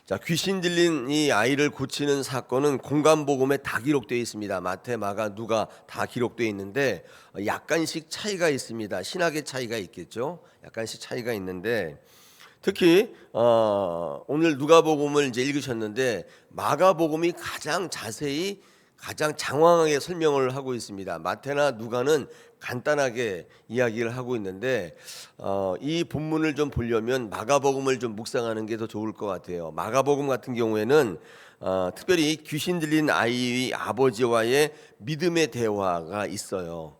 자, 귀신 들린 이 아이를 고치는 사건은 공간복음에 다 기록되어 있습니다. 마태, 마가, 누가 다 기록되어 있는데 약간씩 차이가 있습니다. 신학의 차이가 있겠죠. 약간씩 차이가 있는데 특히 오늘 누가복음을 이제 읽으셨는데 마가복음이 가장 자세히 가장 장황하게 설명을 하고 있습니다. 마태나 누가는 간단하게 이야기를 하고 있는데 이 본문을 좀 보려면 마가복음을 좀 묵상하는 게 더 좋을 것 같아요. 마가복음 같은 경우에는 특별히 귀신 들린 아이의 아버지와의 믿음의 대화가 있어요.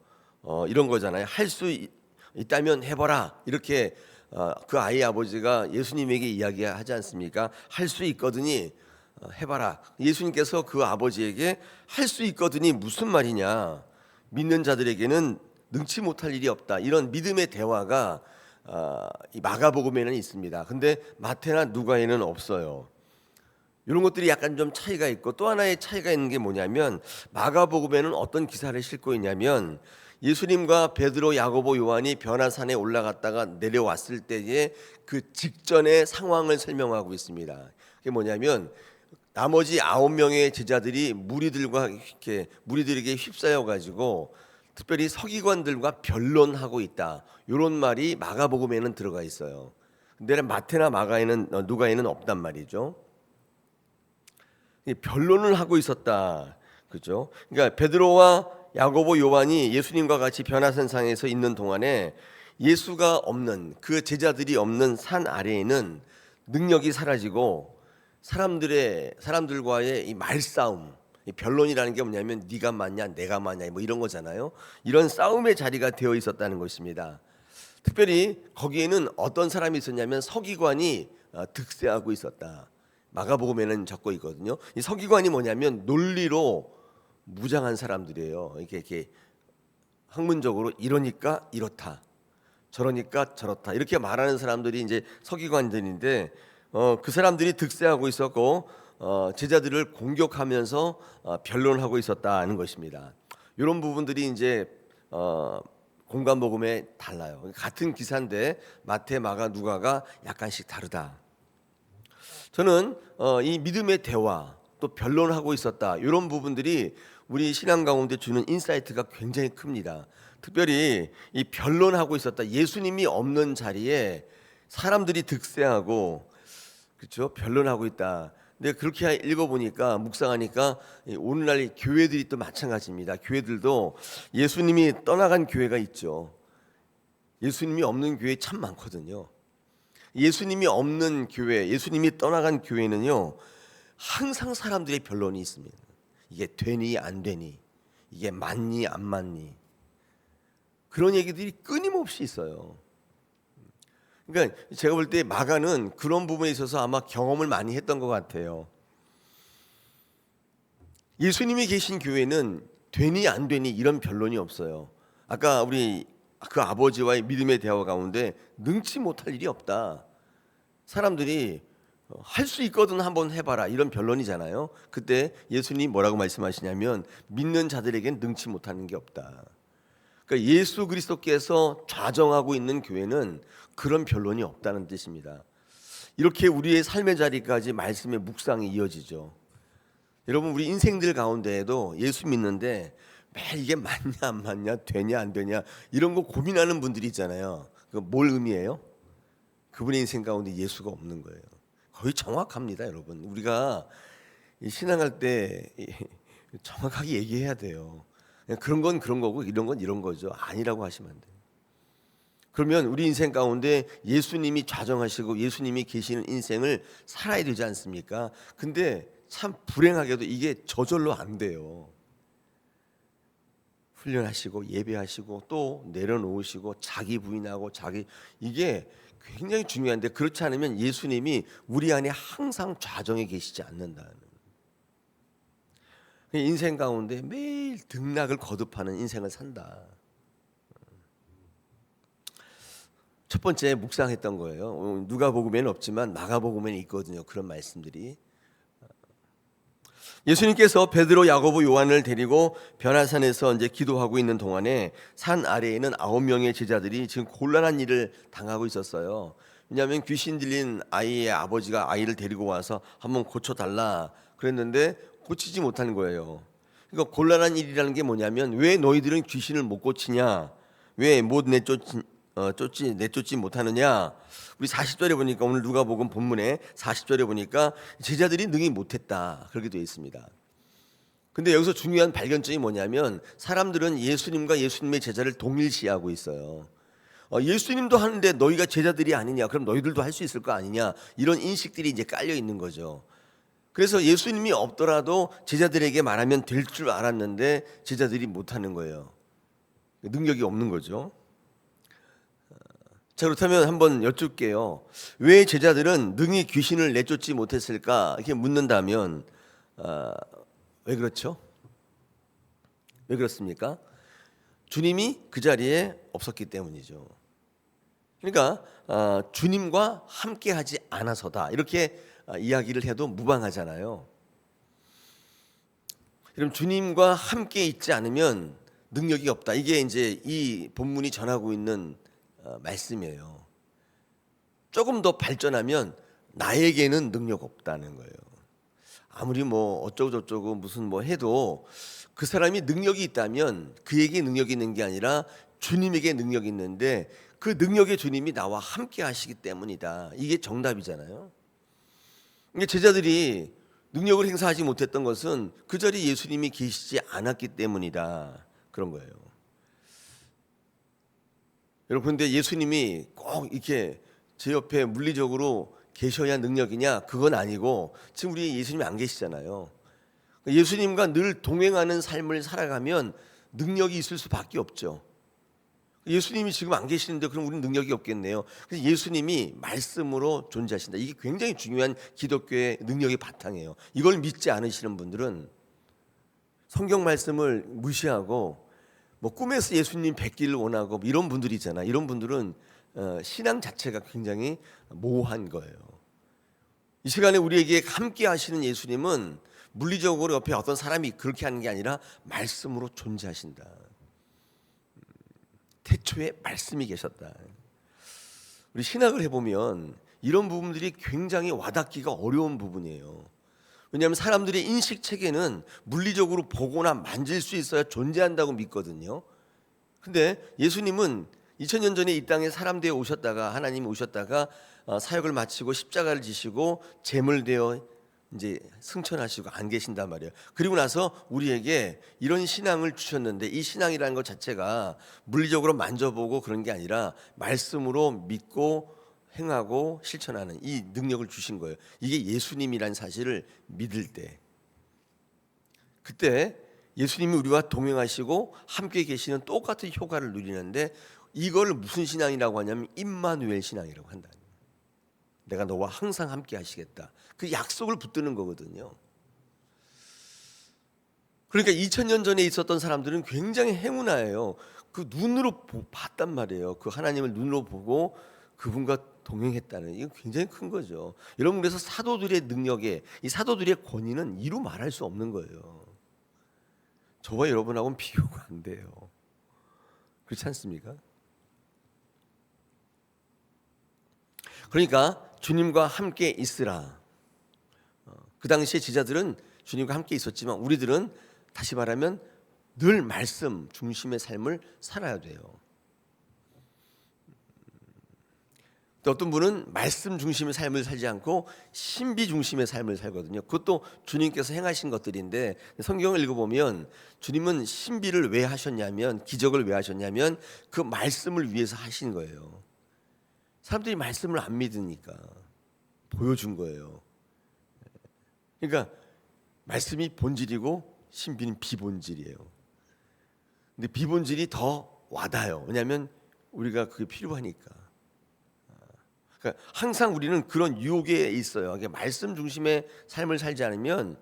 이런 거잖아요. 할 수 있다면 해봐라 이렇게 그 아이 아버지가 예수님에게 이야기하지 않습니까? 할 수 있거든이 해봐라. 예수님께서 그 아버지에게 할 수 있거든이 무슨 말이냐? 믿는 자들에게는 능치 못할 일이 없다. 이런 믿음의 대화가 이 마가복음에는 있습니다. 근데 마태나 누가에는 없어요. 이런 것들이 약간 좀 차이가 있고 또 하나의 차이가 있는 게 뭐냐면 마가복음에는 어떤 기사를 싣고 있냐면 예수님과 베드로, 야고보, 요한이 변화산에 올라갔다가 내려왔을 때의 그 직전의 상황을 설명하고 있습니다. 그게 뭐냐면 나머지 9명의 제자들이 무리들에게 휩싸여 가지고 특별히 서기관들과 변론하고 있다. 이런 말이 마가복음에는 들어가 있어요. 근데 마태나 마가에는 누가에는 없단 말이죠. 변론을 하고 있었다. 그죠? 그러니까 베드로와 야고보, 요한이 예수님과 같이 변화산상에서 있는 동안에 예수가 없는 그 제자들이 없는 산 아래에는 능력이 사라지고 사람들과의 이 말싸움, 이 변론이라는 게 뭐냐면 네가 맞냐 내가 맞냐 뭐 이런 거잖아요. 이런 싸움의 자리가 되어 있었다는 것입니다. 특별히 거기에는 어떤 사람이 있었냐면 서기관이 득세하고 있었다. 마가복음에는 적고 있거든요. 이 서기관이 뭐냐면 논리로 무장한 사람들이에요. 이렇게 학문적으로 이러니까 이렇다, 저러니까 저렇다 이렇게 말하는 사람들이 이제 서기관들인데 그 사람들이 득세하고 있었고 제자들을 공격하면서 변론하고 있었다는 것입니다. 이런 부분들이 이제 공간복음에 달라요. 같은 기사인데 마태, 마가, 누가가 약간씩 다르다. 저는 이 믿음의 대화 또 변론하고 있었다 이런 부분들이 우리 신앙 가운데 주는 인사이트가 굉장히 큽니다. 특별히 이 변론하고 있었다. 예수님이 없는 자리에 사람들이 득세하고 그렇죠? 변론하고 있다. 근데 그렇게 읽어보니까 묵상하니까 오늘날 교회들이 또 마찬가지입니다. 교회들도 예수님이 떠나간 교회가 있죠. 예수님이 없는 교회 참 많거든요. 예수님이 없는 교회, 예수님이 떠나간 교회는요 항상 사람들의 변론이 있습니다. 이게 되니 안 되니, 이게 맞니 안 맞니, 그런 얘기들이 끊임없이 있어요. 그러니까 제가 볼 때 마가는 그런 부분에 있어서 아마 경험을 많이 했던 것 같아요. 예수님이 계신 교회는 되니 안 되니 이런 변론이 없어요. 아까 우리 그 아버지와의 믿음의 대화 가운데 능치 못할 일이 없다. 사람들이 할 수 있거든 한번 해봐라 이런 변론이잖아요. 그때 예수님이 뭐라고 말씀하시냐면 믿는 자들에겐 능치 못하는 게 없다. 그러니까 예수 그리스도께서 좌정하고 있는 교회는 그런 변론이 없다는 뜻입니다. 이렇게 우리의 삶의 자리까지 말씀의 묵상이 이어지죠. 여러분 우리 인생들 가운데에도 예수 믿는데 매일 이게 맞냐 안 맞냐 되냐 안 되냐 이런 거 고민하는 분들이 있잖아요. 그 뭘 의미해요? 그분의 인생 가운데 예수가 없는 거예요. 거의 정확합니다, 여러분. 우리가 신앙할 때 정확하게 얘기해야 돼요. 그런 건 그런 거고 이런 건 이런 거죠. 아니라고 하시면 안 돼요. 그러면 우리 인생 가운데 예수님이 좌정하시고 예수님이 계시는 인생을 살아야 되지 않습니까? 근데 참 불행하게도 이게 저절로 안 돼요. 훈련하시고 예배하시고 또 내려놓으시고 자기 부인하고 이게 굉장히 중요한데 그렇지 않으면 예수님이 우리 안에 항상 좌정해 계시지 않는다는. 인생 가운데 매일 등락을 거듭하는 인생을 산다. 첫 번째 묵상했던 거예요. 누가복음에는 없지만 마가복음에는 있거든요. 그런 말씀들이. 예수님께서 베드로, 야고보, 요한을 데리고 변화산에서 이제 기도하고 있는 동안에 산 아래에는 9명의 제자들이 지금 곤란한 일을 당하고 있었어요. 왜냐하면 귀신 들린 아이의 아버지가 아이를 데리고 와서 한번 고쳐달라 그랬는데 고치지 못하는 거예요. 그러니까 곤란한 일이라는 게 뭐냐면 왜 너희들은 귀신을 못 고치냐, 왜 못 내쫓지 못하느냐. 우리 40절에 보니까 오늘 누가복음 본문에 40절에 보니까 제자들이 능히 못했다 그렇게 되어 있습니다. 근데 여기서 중요한 발견점이 뭐냐면 사람들은 예수님과 예수님의 제자를 동일시하고 있어요. 예수님도 하는데 너희가 제자들이 아니냐, 그럼 너희들도 할 수 있을 거 아니냐, 이런 인식들이 이제 깔려 있는 거죠. 그래서 예수님이 없더라도 제자들에게 말하면 될 줄 알았는데 제자들이 못하는 거예요. 능력이 없는 거죠. 자, 그렇다면 한번 여쭙게요. 왜 제자들은 능히 귀신을 내쫓지 못했을까? 이렇게 묻는다면 왜 그렇죠? 왜 그렇습니까? 주님이 그 자리에 없었기 때문이죠. 그러니까 주님과 함께하지 않아서다 이렇게 이야기를 해도 무방하잖아요. 그럼 주님과 함께 있지 않으면 능력이 없다. 이게 이제 이 본문이 전하고 있는 말씀이에요. 조금 더 발전하면 나에게는 능력 없다는 거예요. 아무리 뭐 어쩌고 저쩌고 무슨 뭐 해도 그 사람이 능력이 있다면 그에게 능력이 있는 게 아니라 주님에게 능력이 있는데 그 능력의 주님이 나와 함께 하시기 때문이다. 이게 정답이잖아요. 이게 제자들이 능력을 행사하지 못했던 것은 그 자리에 예수님이 계시지 않았기 때문이다. 그런 거예요. 여러분, 근데 예수님이 꼭 이렇게 제 옆에 물리적으로 계셔야 능력이냐? 그건 아니고 지금 우리 예수님이 안 계시잖아요. 예수님과 늘 동행하는 삶을 살아가면 능력이 있을 수밖에 없죠. 예수님이 지금 안 계시는데 그럼 우리는 능력이 없겠네요. 그래서 예수님이 말씀으로 존재하신다. 이게 굉장히 중요한 기독교의 능력의 바탕이에요. 이걸 믿지 않으시는 분들은 성경 말씀을 무시하고 뭐 꿈에서 예수님 뵙기를 원하고 이런 분들이 있잖아요. 이런 분들은 신앙 자체가 굉장히 모호한 거예요. 이 시간에 우리에게 함께 하시는 예수님은 물리적으로 옆에 어떤 사람이 그렇게 하는 게 아니라 말씀으로 존재하신다. 태초에 말씀이 계셨다. 우리 신학을 해보면 이런 부분들이 굉장히 와닿기가 어려운 부분이에요. 왜냐하면 사람들의 인식 체계는 물리적으로 보거나 만질 수 있어야 존재한다고 믿거든요. 근데 예수님은 2000년 전에 이 땅에 사람 되어 오셨다가 하나님이 오셨다가 사역을 마치고 십자가를 지시고 제물 되어 이제 승천하시고 안 계신단 말이에요. 그리고 나서 우리에게 이런 신앙을 주셨는데 이 신앙이라는 것 자체가 물리적으로 만져보고 그런 게 아니라 말씀으로 믿고 행하고 실천하는 이 능력을 주신 거예요. 이게 예수님이라는 사실을 믿을 때, 그때 예수님이 우리와 동행하시고 함께 계시는 똑같은 효과를 누리는데 이걸 무슨 신앙이라고 하냐면 임마누엘 신앙이라고 한다. 내가 너와 항상 함께 하시겠다. 그 약속을 붙드는 거거든요. 그러니까 2000년 전에 있었던 사람들은 굉장히 행운아예요. 그 눈으로 봤단 말이에요. 그 하나님을 눈으로 보고 그분과 동행했다는, 이거 굉장히 큰 거죠. 여러분, 그래서 사도들의 능력에, 이 사도들의 권위는 이루 말할 수 없는 거예요. 저와 여러분하고는 비교가 안 돼요. 그렇지 않습니까? 그러니까 주님과 함께 있으라. 그 당시에 제자들은 주님과 함께 있었지만 우리들은 다시 말하면 늘 말씀 중심의 삶을 살아야 돼요. 또 어떤 분은 말씀 중심의 삶을 살지 않고 신비 중심의 삶을 살거든요. 그것도 주님께서 행하신 것들인데 성경을 읽어보면 주님은 신비를 왜 하셨냐면, 기적을 왜 하셨냐면 그 말씀을 위해서 하신 거예요. 사람들이 말씀을 안 믿으니까 보여준 거예요. 그러니까 말씀이 본질이고 신비는 비본질이에요. 근데 비본질이 더 와닿아요. 왜냐하면 우리가 그게 필요하니까. 그러니까 항상 우리는 그런 유혹에 있어요. 그러니까 말씀 중심의 삶을 살지 않으면,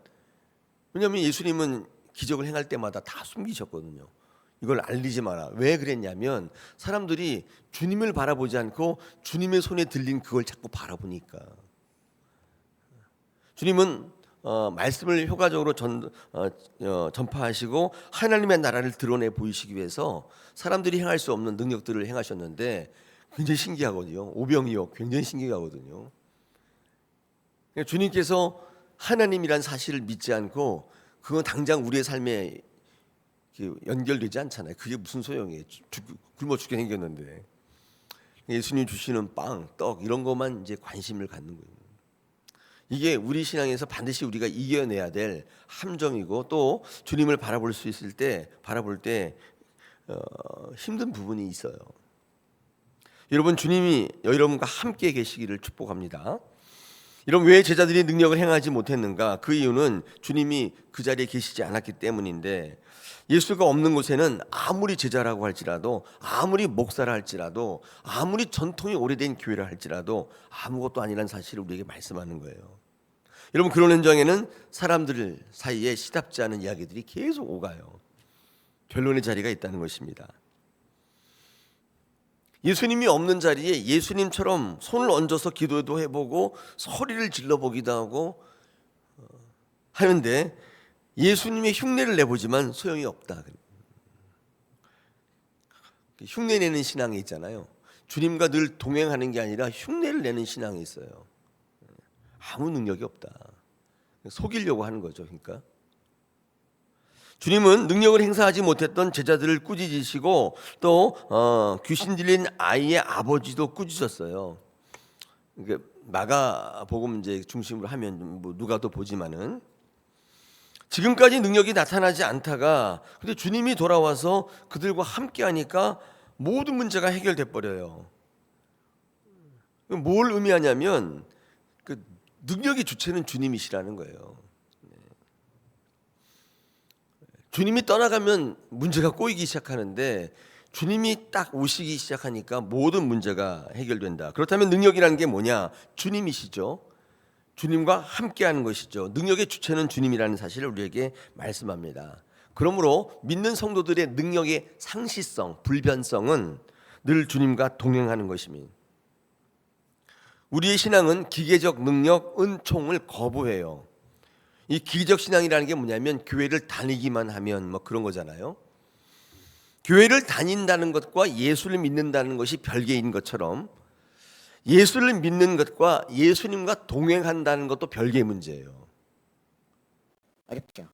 왜냐하면 예수님은 기적을 행할 때마다 다 숨기셨거든요. 이걸 알리지 마라. 왜 그랬냐면 사람들이 주님을 바라보지 않고 주님의 손에 들린 그걸 자꾸 바라보니까. 주님은 말씀을 효과적으로 전파하시고 하나님의 나라를 드러내 보이시기 위해서 사람들이 행할 수 없는 능력들을 행하셨는데 굉장히 신기하거든요. 오병이어 굉장히 신기하거든요. 주님께서 하나님이란 사실을 믿지 않고 그건 당장 우리의 삶에 연결되지 않잖아요. 그게 무슨 소용이에요. 굶어 죽게 생겼는데 예수님 주시는 빵, 떡 이런 것만 이제 관심을 갖는 거예요. 이게 우리 신앙에서 반드시 우리가 이겨내야 될 함정이고 또 주님을 바라볼 수 있을 때 바라볼 때 힘든 부분이 있어요. 여러분 주님이 여러분과 함께 계시기를 축복합니다. 여러분 왜 제자들이 능력을 행하지 못했는가? 그 이유는 주님이 그 자리에 계시지 않았기 때문인데 예수가 없는 곳에는 아무리 제자라고 할지라도 아무리 목사라 할지라도 아무리 전통이 오래된 교회라 할지라도 아무것도 아니라는 사실을 우리에게 말씀하는 거예요. 여러분 그런 현장에는 사람들 사이에 시답지 않은 이야기들이 계속 오가요. 결론의 자리가 있다는 것입니다. 예수님이 없는 자리에 예수님처럼 손을 얹어서 기도도 해보고 소리를 질러보기도 하고 하는데 예수님의 흉내를 내보지만 소용이 없다. 흉내내는 신앙이 있잖아요. 주님과 늘 동행하는 게 아니라 흉내를 내는 신앙이 있어요. 아무 능력이 없다. 속이려고 하는 거죠. 그러니까 주님은 능력을 행사하지 못했던 제자들을 꾸짖으시고 또 귀신 들린 아이의 아버지도 꾸짖었어요. 마가복음 이제 중심으로 하면 뭐 누가도 보지만은 지금까지 능력이 나타나지 않다가 근데 주님이 돌아와서 그들과 함께하니까 모든 문제가 해결돼 버려요. 뭘 의미하냐면 그 능력의 주체는 주님이시라는 거예요. 주님이 떠나가면 문제가 꼬이기 시작하는데 주님이 딱 오시기 시작하니까 모든 문제가 해결된다. 그렇다면 능력이라는 게 뭐냐? 주님이시죠. 주님과 함께하는 것이죠. 능력의 주체는 주님이라는 사실을 우리에게 말씀합니다. 그러므로 믿는 성도들의 능력의 상시성, 불변성은 늘 주님과 동행하는 것입니다. 우리의 신앙은 기계적 능력, 은총을 거부해요. 이 기계적 신앙이라는 게 뭐냐면 교회를 다니기만 하면 뭐 그런 거잖아요. 교회를 다닌다는 것과 예수를 믿는다는 것이 별개인 것처럼 예수를 믿는 것과 예수님과 동행한다는 것도 별개의 문제예요. 어렵죠.